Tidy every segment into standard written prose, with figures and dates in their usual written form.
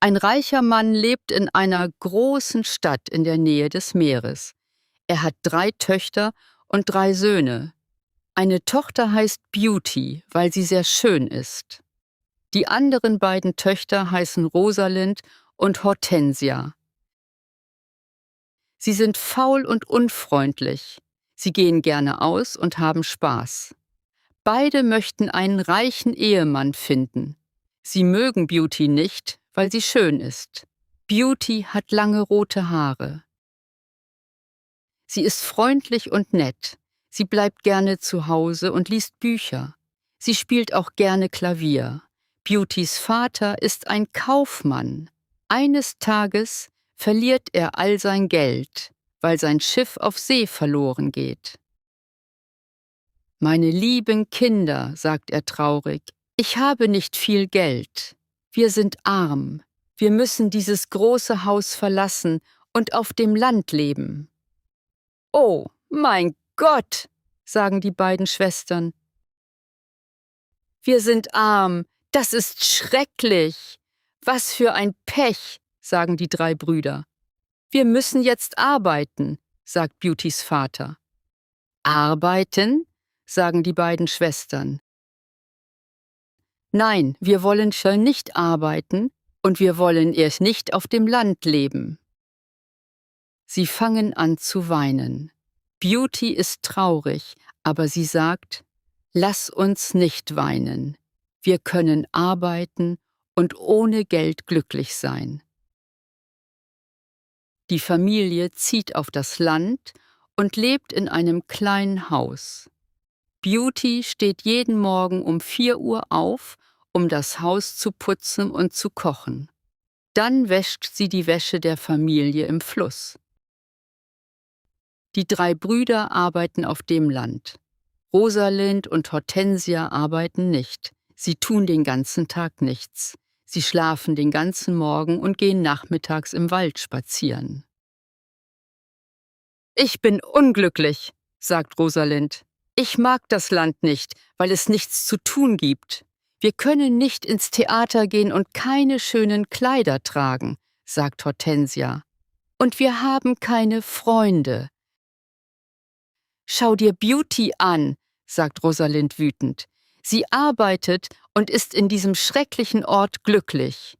Ein reicher Mann lebt in einer großen Stadt in der Nähe des Meeres. Er hat 3 Töchter und 3 Söhne. Eine Tochter heißt Beauty, weil sie sehr schön ist. Die anderen beiden Töchter heißen Rosalind und Hortensia. Sie sind faul und unfreundlich. Sie gehen gerne aus und haben Spaß. Beide möchten einen reichen Ehemann finden. Sie mögen Beauty nicht, weil sie schön ist. Beauty hat lange rote Haare. Sie ist freundlich und nett. Sie bleibt gerne zu Hause und liest Bücher. Sie spielt auch gerne Klavier. Beautys Vater ist ein Kaufmann. Eines Tages verliert er all sein Geld, weil sein Schiff auf See verloren geht. »Meine lieben Kinder«, sagt er traurig, »ich habe nicht viel Geld. Wir sind arm. Wir müssen dieses große Haus verlassen und auf dem Land leben.« »Oh, mein Gott«, sagen die beiden Schwestern. »Wir sind arm. Das ist schrecklich. Was für ein Pech«, sagen die 3 Brüder. »Wir müssen jetzt arbeiten«, sagt Beautys Vater. »Arbeiten?«, sagen die beiden Schwestern. »Nein, wir wollen schon nicht arbeiten und wir wollen erst nicht auf dem Land leben.« Sie fangen an zu weinen. Beauty ist traurig, aber sie sagt, »Lass uns nicht weinen. Wir können arbeiten und ohne Geld glücklich sein.« Die Familie zieht auf das Land und lebt in einem kleinen Haus. Beauty steht jeden Morgen um 4 Uhr auf, um das Haus zu putzen und zu kochen. Dann wäscht sie die Wäsche der Familie im Fluss. Die 3 Brüder arbeiten auf dem Land. Rosalind und Hortensia arbeiten nicht. Sie tun den ganzen Tag nichts. Sie schlafen den ganzen Morgen und gehen nachmittags im Wald spazieren. »Ich bin unglücklich«, sagt Rosalind. »Ich mag das Land nicht, weil es nichts zu tun gibt. Wir können nicht ins Theater gehen und keine schönen Kleider tragen«, sagt Hortensia. »Und wir haben keine Freunde.« »Schau dir Beauty an«, sagt Rosalind wütend. »Sie arbeitet und ist in diesem schrecklichen Ort glücklich.«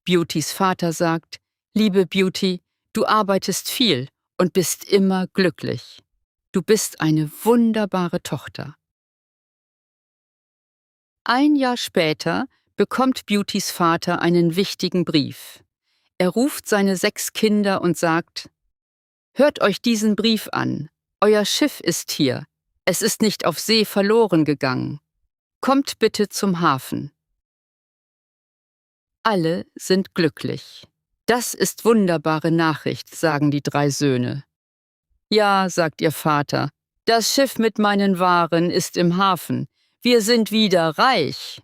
Beautys Vater sagt, »Liebe Beauty, du arbeitest viel und bist immer glücklich. Du bist eine wunderbare Tochter.« Ein Jahr später bekommt Beautys Vater einen wichtigen Brief. Er ruft seine 6 Kinder und sagt, »Hört euch diesen Brief an. Euer Schiff ist hier. Es ist nicht auf See verloren gegangen. Kommt bitte zum Hafen.« Alle sind glücklich. »Das ist wunderbare Nachricht«, sagen die 3 Söhne. »Ja«, sagt ihr Vater, »das Schiff mit meinen Waren ist im Hafen. Wir sind wieder reich.«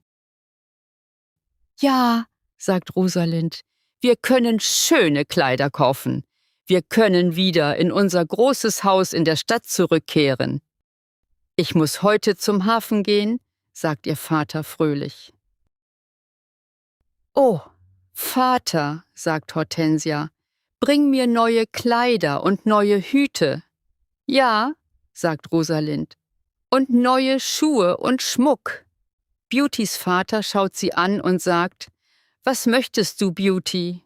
»Ja«, sagt Rosalind, »wir können schöne Kleider kaufen. Wir können wieder in unser großes Haus in der Stadt zurückkehren.« »Ich muss heute zum Hafen gehen«, sagt ihr Vater fröhlich. »Oh, Vater«, sagt Hortensia, »bring mir neue Kleider und neue Hüte.« »Ja«, sagt Rosalind, »und neue Schuhe und Schmuck.« Beautys Vater schaut sie an und sagt, »Was möchtest du, Beauty?«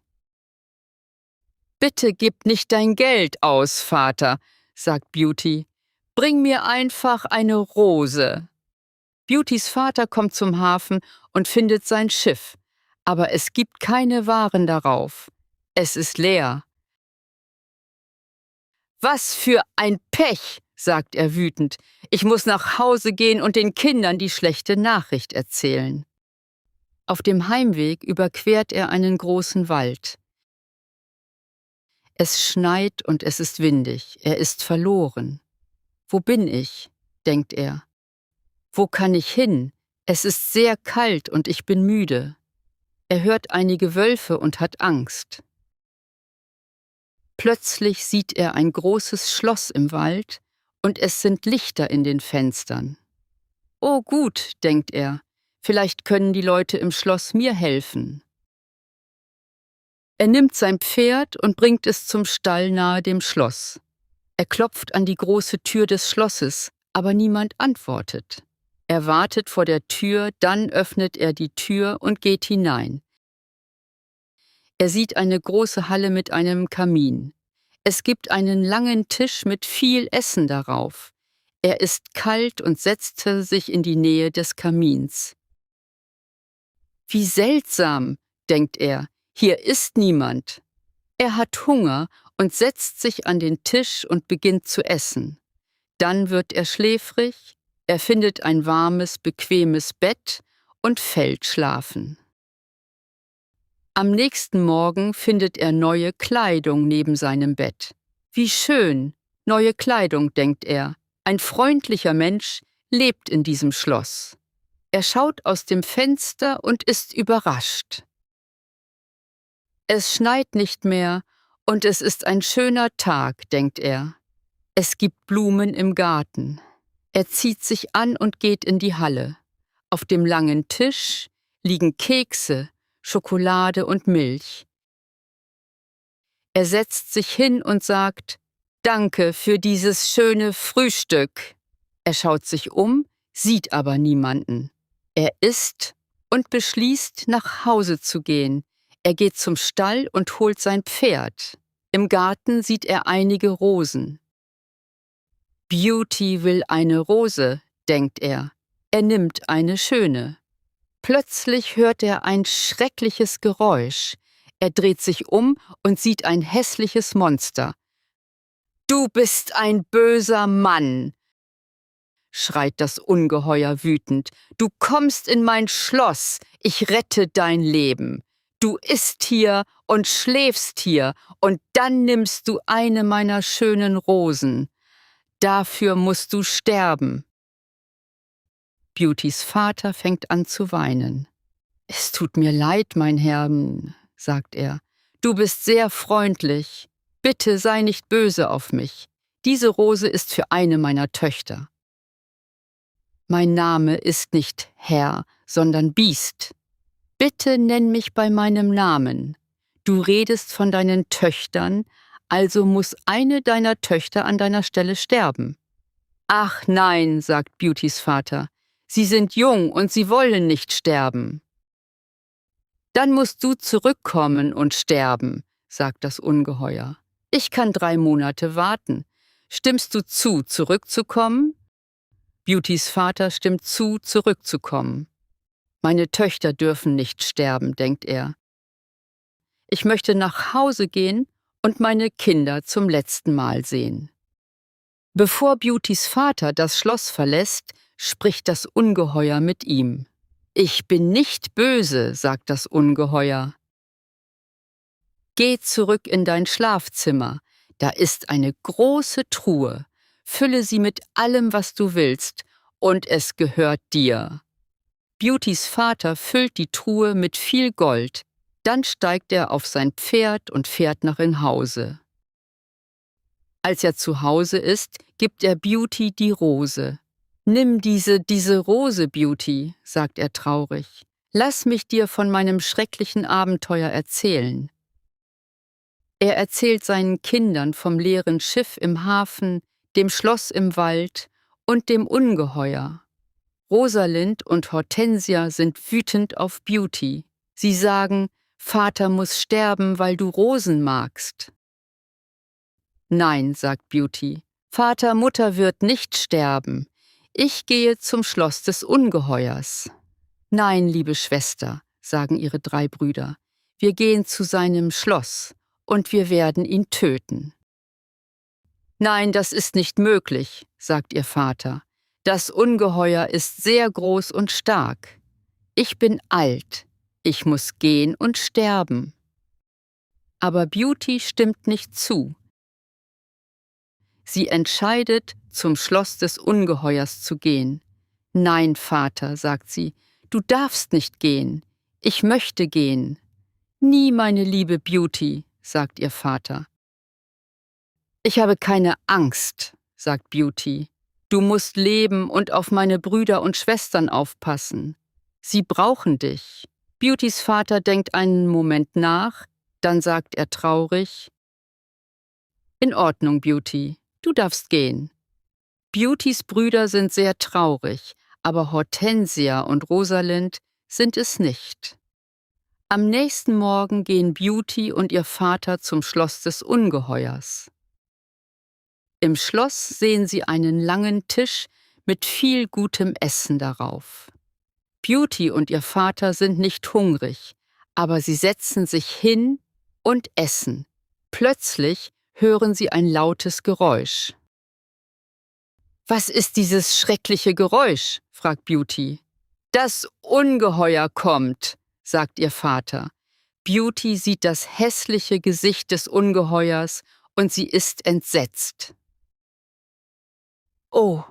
»Bitte gib nicht dein Geld aus, Vater«, sagt Beauty. »Bring mir einfach eine Rose.« Beautys Vater kommt zum Hafen und findet sein Schiff, aber es gibt keine Waren darauf. Es ist leer. »Was für ein Pech«, sagt er wütend. »Ich muss nach Hause gehen und den Kindern die schlechte Nachricht erzählen.« Auf dem Heimweg überquert er einen großen Wald. Es schneit und es ist windig. Er ist verloren. »Wo bin ich?«, denkt er. »Wo kann ich hin? Es ist sehr kalt und ich bin müde.« Er hört einige Wölfe und hat Angst. Plötzlich sieht er ein großes Schloss im Wald und es sind Lichter in den Fenstern. »Oh gut«, denkt er, »vielleicht können die Leute im Schloss mir helfen.« Er nimmt sein Pferd und bringt es zum Stall nahe dem Schloss. Er klopft an die große Tür des Schlosses, aber niemand antwortet. Er wartet vor der Tür, dann öffnet er die Tür und geht hinein. Er sieht eine große Halle mit einem Kamin. Es gibt einen langen Tisch mit viel Essen darauf. Er ist kalt und setzte sich in die Nähe des Kamins. Wie seltsam, denkt er, hier ist niemand. Er hat Hunger und setzt sich an den Tisch und beginnt zu essen. Dann wird er schläfrig, er findet ein warmes, bequemes Bett und fällt schlafen. Am nächsten Morgen findet er neue Kleidung neben seinem Bett. Wie schön, neue Kleidung, denkt er. Ein freundlicher Mensch lebt in diesem Schloss. Er schaut aus dem Fenster und ist überrascht. Es schneit nicht mehr und es ist ein schöner Tag, denkt er. Es gibt Blumen im Garten. Er zieht sich an und geht in die Halle. Auf dem langen Tisch liegen Kekse, Schokolade und Milch. Er setzt sich hin und sagt: »Danke für dieses schöne Frühstück.« Er schaut sich um, sieht aber niemanden. Er isst und beschließt, nach Hause zu gehen. Er geht zum Stall und holt sein Pferd. Im Garten sieht er einige Rosen. Beauty will eine Rose, denkt er. Er nimmt eine schöne. Plötzlich hört er ein schreckliches Geräusch. Er dreht sich um und sieht ein hässliches Monster. »Du bist ein böser Mann«, schreit das Ungeheuer wütend. »Du kommst in mein Schloss, ich rette dein Leben. Du isst hier und schläfst hier und dann nimmst du eine meiner schönen Rosen. Dafür musst du sterben.« Beautys Vater fängt an zu weinen. »Es tut mir leid, mein Herr«, sagt er. »Du bist sehr freundlich. Bitte sei nicht böse auf mich. Diese Rose ist für eine meiner Töchter.« »Mein Name ist nicht Herr, sondern Biest. Bitte nenn mich bei meinem Namen. Du redest von deinen Töchtern, also muss eine deiner Töchter an deiner Stelle sterben.« »Ach nein«, sagt Beautys Vater, »sie sind jung und sie wollen nicht sterben.« »Dann musst du zurückkommen und sterben«, sagt das Ungeheuer. »Ich kann 3 Monate warten. Stimmst du zu, zurückzukommen?« Beautys Vater stimmt zu, zurückzukommen. »Meine Töchter dürfen nicht sterben«, denkt er. »Ich möchte nach Hause gehen und meine Kinder zum letzten Mal sehen.« Bevor Beautys Vater das Schloss verlässt, spricht das Ungeheuer mit ihm. »Ich bin nicht böse«, sagt das Ungeheuer. »Geh zurück in dein Schlafzimmer. Da ist eine große Truhe. Fülle sie mit allem, was du willst, und es gehört dir.« Beautys Vater füllt die Truhe mit viel Gold. Dann steigt er auf sein Pferd und fährt nach Hause. Als er zu Hause ist, gibt er Beauty die Rose. »Nimm diese Rose, Beauty«, sagt er traurig. »Lass mich dir von meinem schrecklichen Abenteuer erzählen.« Er erzählt seinen Kindern vom leeren Schiff im Hafen, dem Schloss im Wald und dem Ungeheuer. Rosalind und Hortensia sind wütend auf Beauty. Sie sagen: »Vater muss sterben, weil du Rosen magst.« »Nein«, sagt Beauty, »Vater, Mutter wird nicht sterben. Ich gehe zum Schloss des Ungeheuers.« »Nein, liebe Schwester«, sagen ihre 3 Brüder, »wir gehen zu seinem Schloss und wir werden ihn töten.« »Nein, das ist nicht möglich«, sagt ihr Vater. »Das Ungeheuer ist sehr groß und stark. Ich bin alt, ich muss gehen und sterben.« Aber Beauty stimmt nicht zu. Sie entscheidet, zum Schloss des Ungeheuers zu gehen. »Nein, Vater«, sagt sie, »du darfst nicht gehen. Ich möchte gehen.« »Nie, meine liebe Beauty«, sagt ihr Vater. »Ich habe keine Angst«, sagt Beauty. »Du musst leben und auf meine Brüder und Schwestern aufpassen. Sie brauchen dich.« Beautys Vater denkt einen Moment nach. Dann sagt er traurig: »In Ordnung, Beauty, du darfst gehen.« Beautys Brüder sind sehr traurig, aber Hortensia und Rosalind sind es nicht. Am nächsten Morgen gehen Beauty und ihr Vater zum Schloss des Ungeheuers. Im Schloss sehen sie einen langen Tisch mit viel gutem Essen darauf. Beauty und ihr Vater sind nicht hungrig, aber sie setzen sich hin und essen. Plötzlich hören sie ein lautes Geräusch. »Was ist dieses schreckliche Geräusch?« fragt Beauty. »Das Ungeheuer kommt«, sagt ihr Vater. Beauty sieht das hässliche Gesicht des Ungeheuers und sie ist entsetzt. »Oh,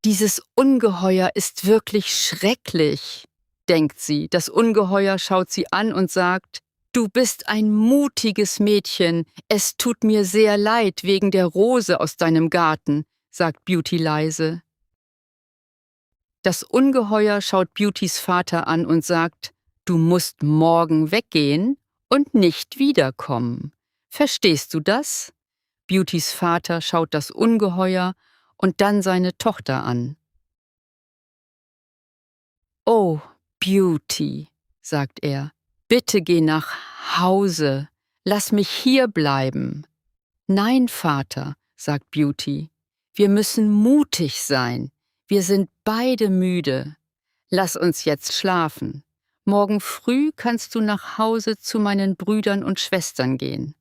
dieses Ungeheuer ist wirklich schrecklich«, denkt sie. Das Ungeheuer schaut sie an und sagt: »Du bist ein mutiges Mädchen. Es tut mir sehr leid wegen der Rose aus deinem Garten«, sagt Beauty leise. Das Ungeheuer schaut Beautys Vater an und sagt: »Du musst morgen weggehen und nicht wiederkommen. Verstehst du das?« Beautys Vater schaut das Ungeheuer und dann seine Tochter an. »Oh, Beauty«, sagt er, »bitte geh nach Hause. Lass mich hier bleiben.« »Nein, Vater«, sagt Beauty, »wir müssen mutig sein. Wir sind beide müde. Lass uns jetzt schlafen. Morgen früh kannst du nach Hause zu meinen Brüdern und Schwestern gehen.«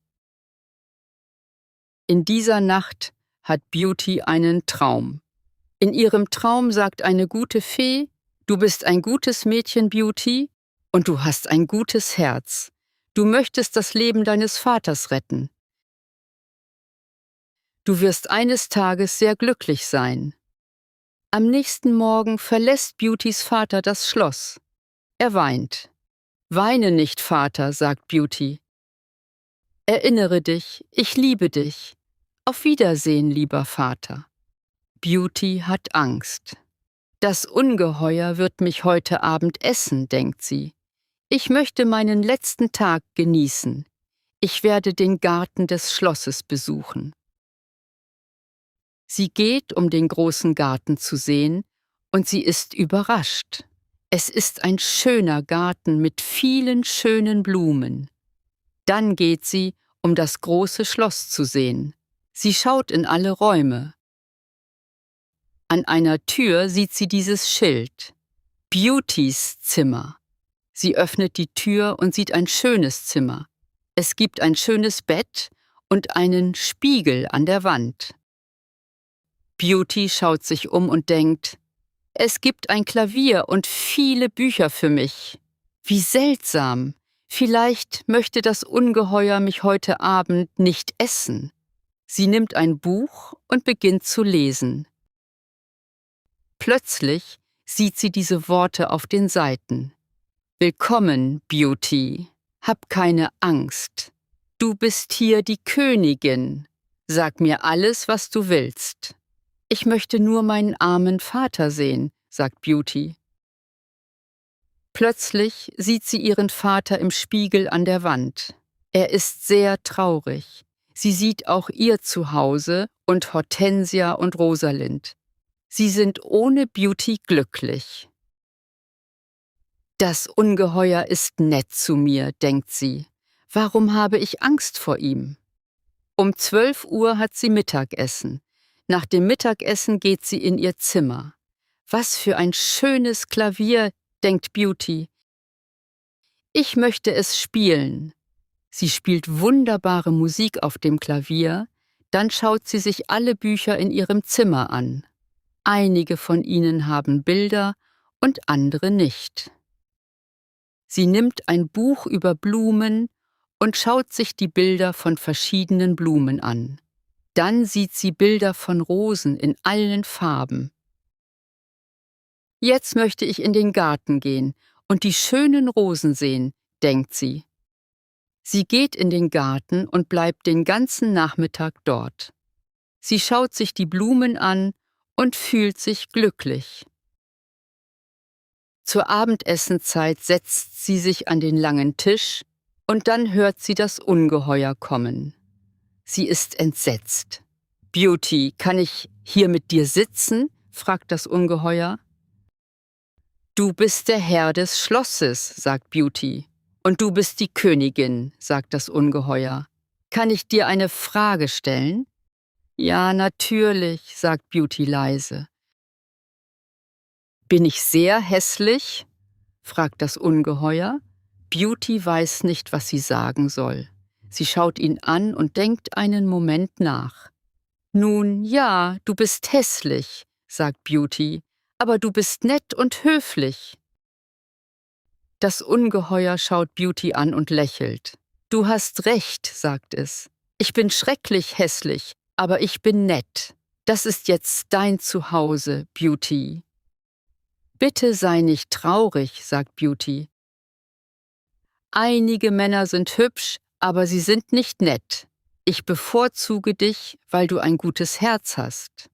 In dieser Nacht hat Beauty einen Traum. In ihrem Traum sagt eine gute Fee: »Du bist ein gutes Mädchen, Beauty, und du hast ein gutes Herz. Du möchtest das Leben deines Vaters retten. Du wirst eines Tages sehr glücklich sein.« Am nächsten Morgen verlässt Beautys Vater das Schloss. Er weint. »Weine nicht, Vater«, sagt Beauty. »Erinnere dich, ich liebe dich. Auf Wiedersehen, lieber Vater.« Beauty hat Angst. »Das Ungeheuer wird mich heute Abend essen«, denkt sie. »Ich möchte meinen letzten Tag genießen. Ich werde den Garten des Schlosses besuchen.« Sie geht, um den großen Garten zu sehen, und sie ist überrascht. Es ist ein schöner Garten mit vielen schönen Blumen. Dann geht sie, um das große Schloss zu sehen. Sie schaut in alle Räume. An einer Tür sieht sie dieses Schild: »Beautys Zimmer«. Sie öffnet die Tür und sieht ein schönes Zimmer. Es gibt ein schönes Bett und einen Spiegel an der Wand. Beauty schaut sich um und denkt: »Es gibt ein Klavier und viele Bücher für mich. Wie seltsam! Vielleicht möchte das Ungeheuer mich heute Abend nicht essen.« Sie nimmt ein Buch und beginnt zu lesen. Plötzlich sieht sie diese Worte auf den Seiten: »Willkommen, Beauty. Hab keine Angst. Du bist hier die Königin. Sag mir alles, was du willst.« »Ich möchte nur meinen armen Vater sehen«, sagt Beauty. Plötzlich sieht sie ihren Vater im Spiegel an der Wand. Er ist sehr traurig. Sie sieht auch ihr Zuhause und Hortensia und Rosalind. Sie sind ohne Beauty glücklich. »Das Ungeheuer ist nett zu mir«, denkt sie. »Warum habe ich Angst vor ihm?« Um 12 Uhr hat sie Mittagessen. Nach dem Mittagessen geht sie in ihr Zimmer. »Was für ein schönes Klavier«, denkt Beauty. »Ich möchte es spielen.« Sie spielt wunderbare Musik auf dem Klavier, dann schaut sie sich alle Bücher in ihrem Zimmer an. Einige von ihnen haben Bilder und andere nicht. Sie nimmt ein Buch über Blumen und schaut sich die Bilder von verschiedenen Blumen an. Dann sieht sie Bilder von Rosen in allen Farben. »Jetzt möchte ich in den Garten gehen und die schönen Rosen sehen«, denkt sie. Sie geht in den Garten und bleibt den ganzen Nachmittag dort. Sie schaut sich die Blumen an und fühlt sich glücklich. Zur Abendessenzeit setzt sie sich an den langen Tisch Und dann hört sie das Ungeheuer kommen. Sie ist entsetzt. »Beauty, kann ich hier mit dir sitzen?« fragt das Ungeheuer. »Du bist der Herr des Schlosses«, sagt Beauty. »Und du bist die Königin«, sagt das Ungeheuer. »Kann ich dir eine Frage stellen?« »Ja, natürlich«, sagt Beauty leise. »Bin ich sehr hässlich?« fragt das Ungeheuer. Beauty weiß nicht, was sie sagen soll. Sie schaut ihn an und denkt einen Moment nach. »Nun ja, du bist hässlich«, sagt Beauty, »aber du bist nett und höflich.« Das Ungeheuer schaut Beauty an und lächelt. »Du hast recht«, sagt es. »Ich bin schrecklich hässlich, aber ich bin nett. Das ist jetzt dein Zuhause, Beauty.« »Bitte sei nicht traurig«, sagt Beauty. »Einige Männer sind hübsch, aber sie sind nicht nett. Ich bevorzuge dich, weil du ein gutes Herz hast.«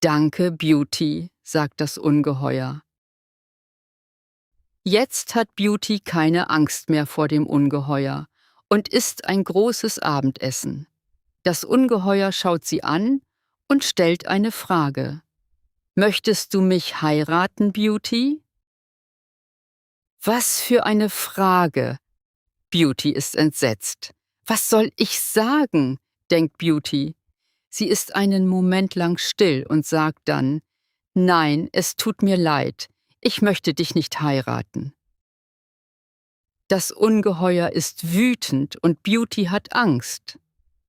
»Danke, Beauty«, sagt das Ungeheuer. Jetzt hat Beauty keine Angst mehr vor dem Ungeheuer und isst ein großes Abendessen. Das Ungeheuer schaut sie an und stellt eine Frage. »Möchtest du mich heiraten, Beauty?« »Was für eine Frage!« Beauty ist entsetzt. »Was soll ich sagen?«, denkt Beauty. Sie ist einen Moment lang still und sagt dann, »Nein, es tut mir leid, ich möchte dich nicht heiraten.« Das Ungeheuer ist wütend und Beauty hat Angst.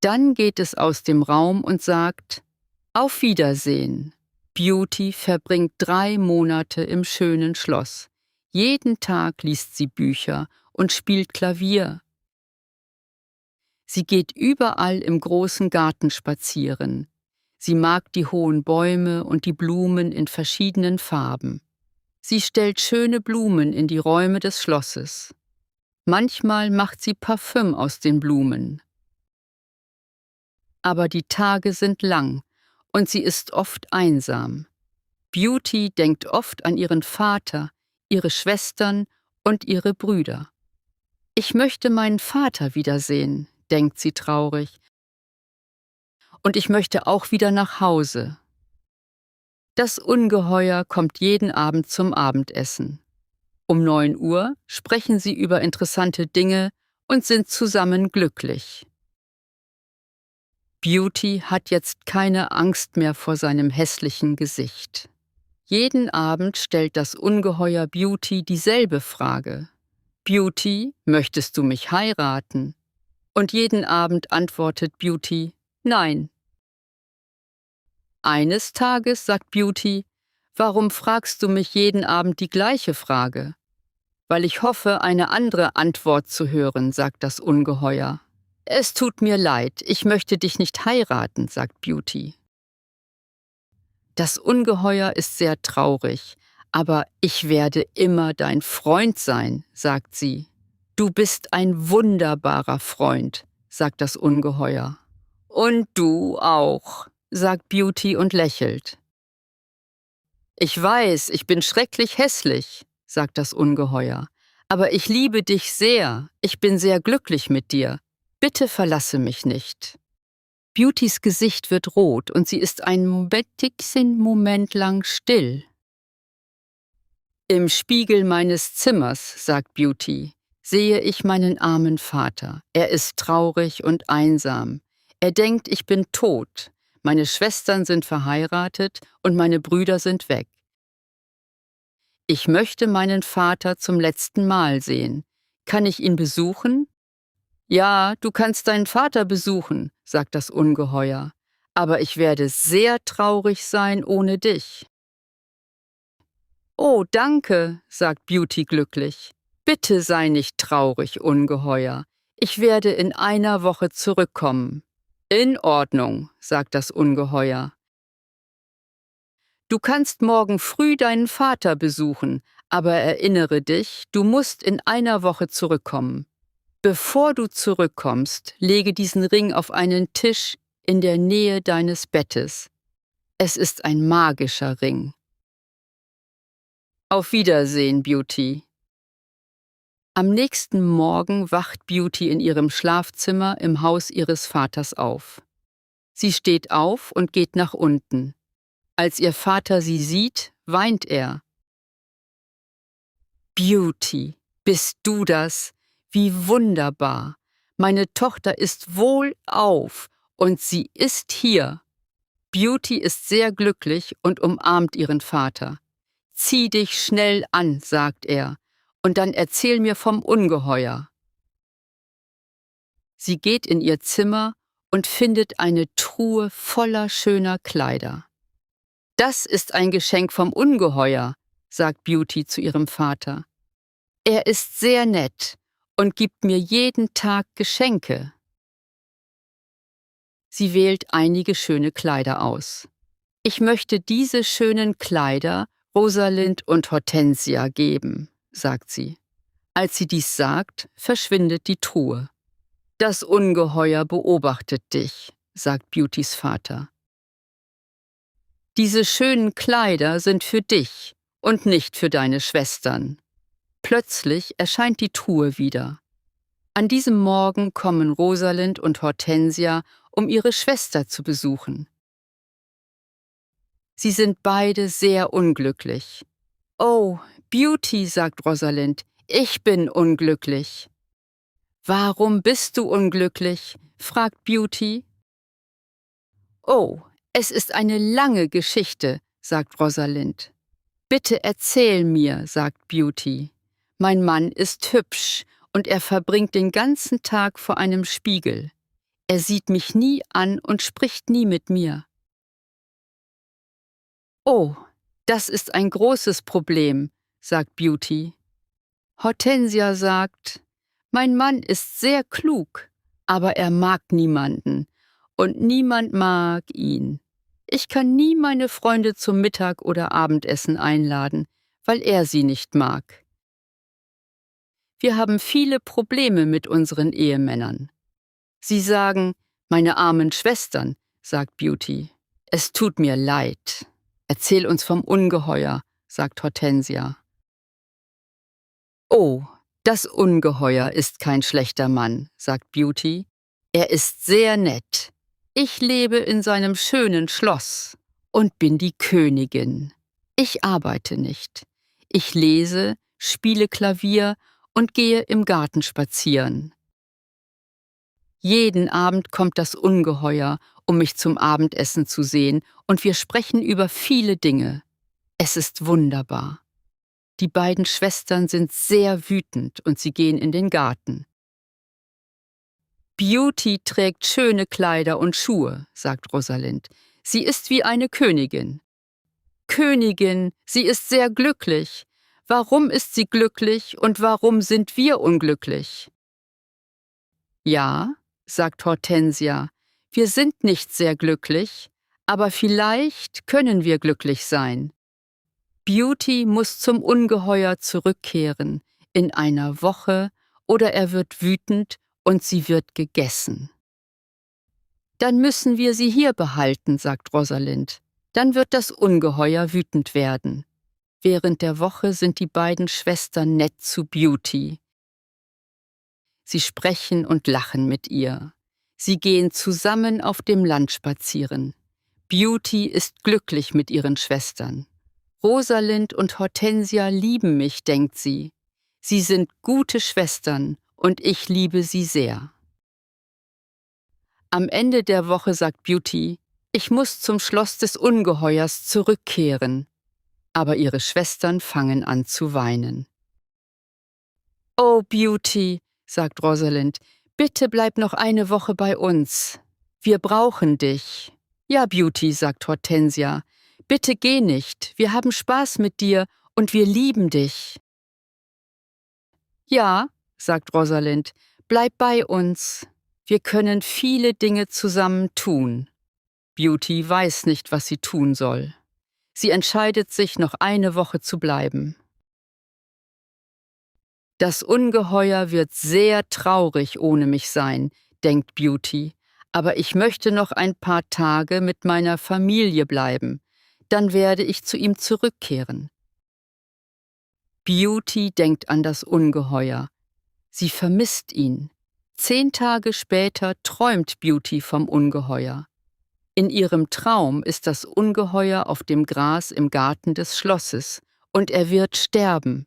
Dann geht es aus dem Raum und sagt, »Auf Wiedersehen.« Beauty verbringt 3 Monate im schönen Schloss. Jeden Tag liest sie Bücher und spielt Klavier. Sie geht überall im großen Garten spazieren. Sie mag die hohen Bäume und die Blumen in verschiedenen Farben. Sie stellt schöne Blumen in die Räume des Schlosses. Manchmal macht sie Parfüm aus den Blumen. Aber die Tage sind lang und sie ist oft einsam. Beauty denkt oft an ihren Vater, ihre Schwestern und ihre Brüder. »Ich möchte meinen Vater wiedersehen«, denkt sie traurig. »Und ich möchte auch wieder nach Hause.« Das Ungeheuer kommt jeden Abend zum Abendessen. Um 9 Uhr sprechen sie über interessante Dinge und sind zusammen glücklich. Beauty hat jetzt keine Angst mehr vor seinem hässlichen Gesicht. Jeden Abend stellt das Ungeheuer Beauty dieselbe Frage. »Beauty, möchtest du mich heiraten?« Und jeden Abend antwortet Beauty, »Nein.« Eines Tages sagt Beauty, »Warum fragst du mich jeden Abend die gleiche Frage?« »Weil ich hoffe, eine andere Antwort zu hören«, sagt das Ungeheuer. »Es tut mir leid, ich möchte dich nicht heiraten«, sagt Beauty. Das Ungeheuer ist sehr traurig, »aber ich werde immer dein Freund sein«, sagt sie. »Du bist ein wunderbarer Freund«, sagt das Ungeheuer. »Und du auch«, sagt Beauty und lächelt. »Ich weiß, ich bin schrecklich hässlich«, sagt das Ungeheuer. »Aber ich liebe dich sehr, ich bin sehr glücklich mit dir. Bitte verlasse mich nicht.« Beautys Gesicht wird rot und sie ist einen Moment lang still. »Im Spiegel meines Zimmers«, sagt Beauty, »sehe ich meinen armen Vater. Er ist traurig und einsam. Er denkt, ich bin tot. Meine Schwestern sind verheiratet und meine Brüder sind weg. Ich möchte meinen Vater zum letzten Mal sehen. Kann ich ihn besuchen?« »Ja, du kannst deinen Vater besuchen«, sagt das Ungeheuer. »Aber ich werde sehr traurig sein ohne dich.« »Oh, danke«, sagt Beauty glücklich. »Bitte sei nicht traurig, Ungeheuer. Ich werde in einer Woche zurückkommen.« »In Ordnung«, sagt das Ungeheuer. »Du kannst morgen früh deinen Vater besuchen, aber erinnere dich, du musst in einer Woche zurückkommen. Bevor du zurückkommst, lege diesen Ring auf einen Tisch in der Nähe deines Bettes. Es ist ein magischer Ring.« »Auf Wiedersehen, Beauty«, Am nächsten Morgen wacht Beauty in ihrem Schlafzimmer im Haus ihres Vaters auf. Sie steht auf und geht nach unten. Als ihr Vater sie sieht, weint er. »Beauty, bist du das? Wie wunderbar! Meine Tochter ist wohlauf und sie ist hier.« Beauty ist sehr glücklich und umarmt ihren Vater. »Zieh dich schnell an«, sagt er, »und dann erzähl mir vom Ungeheuer.« Sie geht in ihr Zimmer und findet eine Truhe voller schöner Kleider. »Das ist ein Geschenk vom Ungeheuer«, sagt Beauty zu ihrem Vater. »Er ist sehr nett und gibt mir jeden Tag Geschenke.« Sie wählt einige schöne Kleider aus. »Ich möchte diese schönen Kleider Rosalind und Hortensia geben«, sagt sie. Als sie dies sagt, verschwindet die Truhe. »Das Ungeheuer beobachtet dich«, sagt Beautys Vater. »Diese schönen Kleider sind für dich und nicht für deine Schwestern.« Plötzlich erscheint die Truhe wieder. An diesem Morgen kommen Rosalind und Hortensia, um ihre Schwester zu besuchen. Sie sind beide sehr unglücklich. »Oh, Beauty«, sagt Rosalind, »ich bin unglücklich.« »Warum bist du unglücklich?«, fragt Beauty. »Oh, es ist eine lange Geschichte«, sagt Rosalind. »Bitte erzähl mir«, sagt Beauty. »Mein Mann ist hübsch und er verbringt den ganzen Tag vor einem Spiegel. Er sieht mich nie an und spricht nie mit mir.« »Oh, das ist ein großes Problem«, sagt Beauty. Hortensia sagt, »Mein Mann ist sehr klug, aber er mag niemanden und niemand mag ihn. Ich kann nie meine Freunde zum Mittag- oder Abendessen einladen, weil er sie nicht mag. Wir haben viele Probleme mit unseren Ehemännern.« Sie sagen, »Meine armen Schwestern«, sagt Beauty. »Es tut mir leid. Erzähl uns vom Ungeheuer«, sagt Hortensia. »Oh, das Ungeheuer ist kein schlechter Mann«, sagt Beauty. »Er ist sehr nett. Ich lebe in seinem schönen Schloss und bin die Königin. Ich arbeite nicht. Ich lese, spiele Klavier und gehe im Garten spazieren. Jeden Abend kommt das Ungeheuer, um mich zum Abendessen zu sehen, und wir sprechen über viele Dinge. Es ist wunderbar.« Die beiden Schwestern sind sehr wütend und sie gehen in den Garten. »Beauty trägt schöne Kleider und Schuhe«, sagt Rosalind. »Sie ist wie eine Königin.« »Königin, sie ist sehr glücklich. Warum ist sie glücklich und warum sind wir unglücklich?« »Ja«, sagt Hortensia, »wir sind nicht sehr glücklich, aber vielleicht können wir glücklich sein. Beauty muss zum Ungeheuer zurückkehren, in einer Woche, oder er wird wütend und sie wird gegessen.« »Dann müssen wir sie hier behalten«, sagt Rosalind. »Dann wird das Ungeheuer wütend werden.« Während der Woche sind die beiden Schwestern nett zu Beauty. Sie sprechen und lachen mit ihr. Sie gehen zusammen auf dem Land spazieren. Beauty ist glücklich mit ihren Schwestern. »Rosalind und Hortensia lieben mich«, denkt sie. »Sie sind gute Schwestern und ich liebe sie sehr.« Am Ende der Woche sagt Beauty, »Ich muss zum Schloss des Ungeheuers zurückkehren.« Aber ihre Schwestern fangen an zu weinen. »Oh, Beauty«, sagt Rosalind, »bitte bleib noch eine Woche bei uns. Wir brauchen dich.« »Ja, Beauty«, sagt Hortensia, »bitte geh nicht. Wir haben Spaß mit dir und wir lieben dich.« »Ja«, sagt Rosalind, »bleib bei uns. Wir können viele Dinge zusammen tun.« Beauty weiß nicht, was sie tun soll. Sie entscheidet sich, noch eine Woche zu bleiben. »Das Ungeheuer wird sehr traurig ohne mich sein«, denkt Beauty, »aber ich möchte noch ein paar Tage mit meiner Familie bleiben. Dann werde ich zu ihm zurückkehren.« Beauty denkt an das Ungeheuer. Sie vermisst ihn. 10 Tage später träumt Beauty vom Ungeheuer. In ihrem Traum ist das Ungeheuer auf dem Gras im Garten des Schlosses und er wird sterben.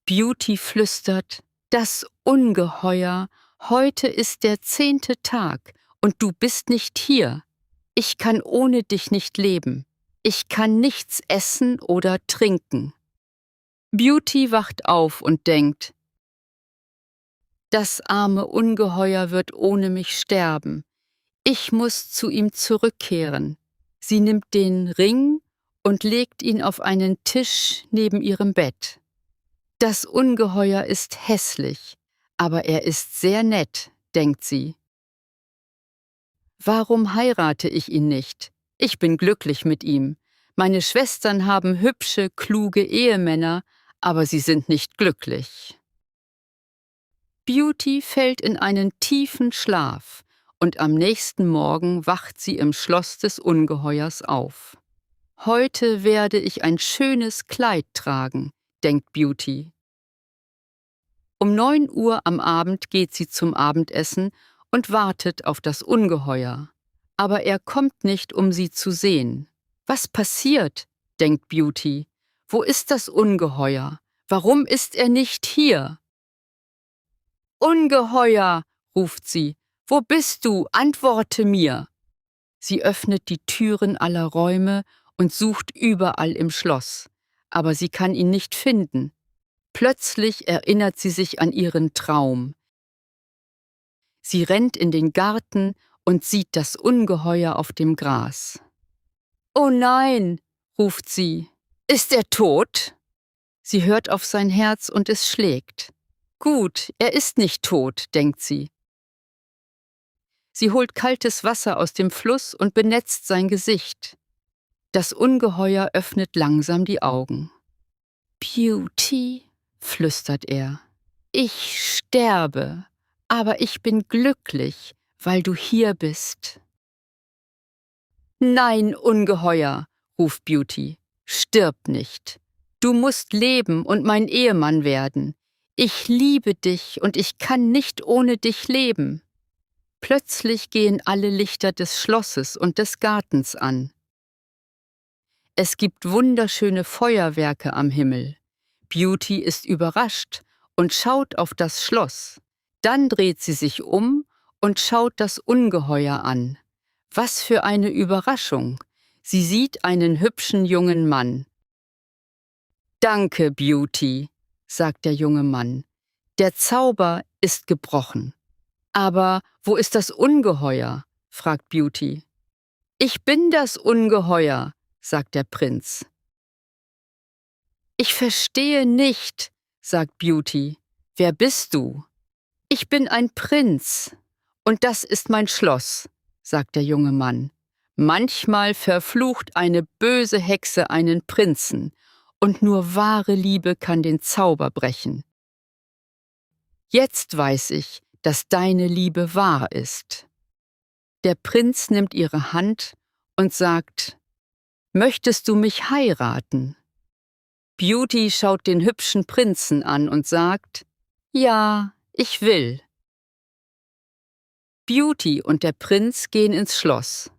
Beauty flüstert: Das Ungeheuer, heute ist der 10. Tag und du bist nicht hier. Ich kann ohne dich nicht leben. Ich kann nichts essen oder trinken. Beauty wacht auf und denkt: Das arme Ungeheuer wird ohne mich sterben. Ich muss zu ihm zurückkehren. Sie nimmt den Ring und legt ihn auf einen Tisch neben ihrem Bett. Das Ungeheuer ist hässlich, aber er ist sehr nett, denkt sie. Warum heirate ich ihn nicht? Ich bin glücklich mit ihm. Meine Schwestern haben hübsche, kluge Ehemänner, aber sie sind nicht glücklich. Beauty fällt in einen tiefen Schlaf und am nächsten Morgen wacht sie im Schloss des Ungeheuers auf. Heute werde ich ein schönes Kleid tragen, denkt Beauty. Um 9 Uhr am Abend geht sie zum Abendessen und wartet auf das Ungeheuer. Aber er kommt nicht, um sie zu sehen. Was passiert, denkt Beauty. Wo ist das Ungeheuer? Warum ist er nicht hier? Ungeheuer, ruft sie. Wo bist du? Antworte mir! Sie öffnet die Türen aller Räume und sucht überall im Schloss, aber sie kann ihn nicht finden. Plötzlich erinnert sie sich an ihren Traum. Sie rennt in den Garten und sieht das Ungeheuer auf dem Gras. »Oh nein«, ruft sie, »ist er tot?« Sie hört auf sein Herz und es schlägt. Gut, er ist nicht tot, denkt sie. Sie holt kaltes Wasser aus dem Fluss und benetzt sein Gesicht. Das Ungeheuer öffnet langsam die Augen. »Beauty«, flüstert er, »ich sterbe, aber ich bin glücklich, weil du hier bist.« »Nein, Ungeheuer«, ruft Beauty, »stirb nicht. Du musst leben und mein Ehemann werden. Ich liebe dich und ich kann nicht ohne dich leben.« Plötzlich gehen alle Lichter des Schlosses und des Gartens an. Es gibt wunderschöne Feuerwerke am Himmel. Beauty ist überrascht und schaut auf das Schloss. Dann dreht sie sich um und schaut das Ungeheuer an. Was für eine Überraschung! Sie sieht einen hübschen jungen Mann. »Danke, Beauty«, sagt der junge Mann. »Der Zauber ist gebrochen.« »Aber wo ist das Ungeheuer?«, fragt Beauty. »Ich bin das Ungeheuer«, sagt der Prinz. »Ich verstehe nicht«, sagt Beauty. »Wer bist du?« »Ich bin ein Prinz, und das ist mein Schloss«, sagt der junge Mann. »Manchmal verflucht eine böse Hexe einen Prinzen, und nur wahre Liebe kann den Zauber brechen. Jetzt weiß ich, dass deine Liebe wahr ist.« Der Prinz nimmt ihre Hand und sagt: »Möchtest du mich heiraten?« Beauty schaut den hübschen Prinzen an und sagt: »Ja, ich will.« Beauty und der Prinz gehen ins Schloss.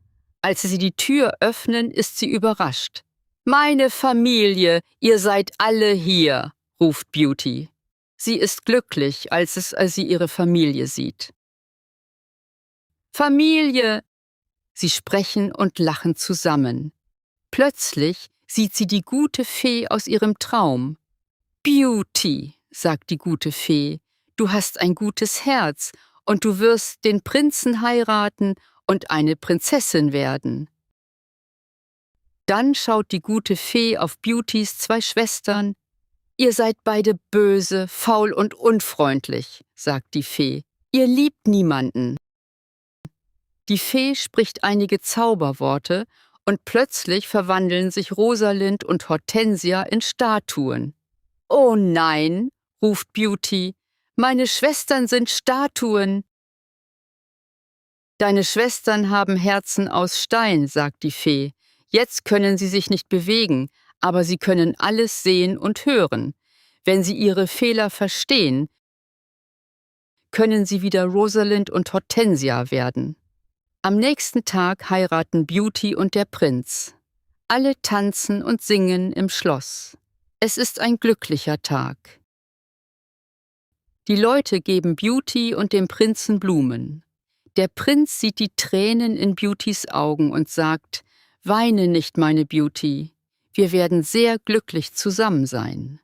Als sie die Tür öffnen, ist sie überrascht. »Meine Familie, ihr seid alle hier«, ruft Beauty. Sie ist glücklich, als sie ihre Familie sieht. »Familie!« Sie sprechen und lachen zusammen. Plötzlich sieht sie die gute Fee aus ihrem Traum. »Beauty«, sagt die gute Fee, »du hast ein gutes Herz und du wirst den Prinzen heiraten und eine Prinzessin werden.« Dann schaut die gute Fee auf Beautys 2 Schwestern. »Ihr seid beide böse, faul und unfreundlich«, sagt die Fee. »Ihr liebt niemanden.« Die Fee spricht einige Zauberworte und plötzlich verwandeln sich Rosalind und Hortensia in Statuen. »Oh nein«, ruft Beauty, »meine Schwestern sind Statuen.« »Deine Schwestern haben Herzen aus Stein«, sagt die Fee. »Jetzt können sie sich nicht bewegen, aber sie können alles sehen und hören. Wenn sie ihre Fehler verstehen, können sie wieder Rosalind und Hortensia werden. Am nächsten Tag heiraten Beauty und der Prinz. Alle tanzen und singen im Schloss. Es ist ein glücklicher Tag. Die Leute geben Beauty und dem Prinzen Blumen. Der Prinz sieht die Tränen in Beautys Augen und sagt: »Weine nicht, meine Beauty. Wir werden sehr glücklich zusammen sein.«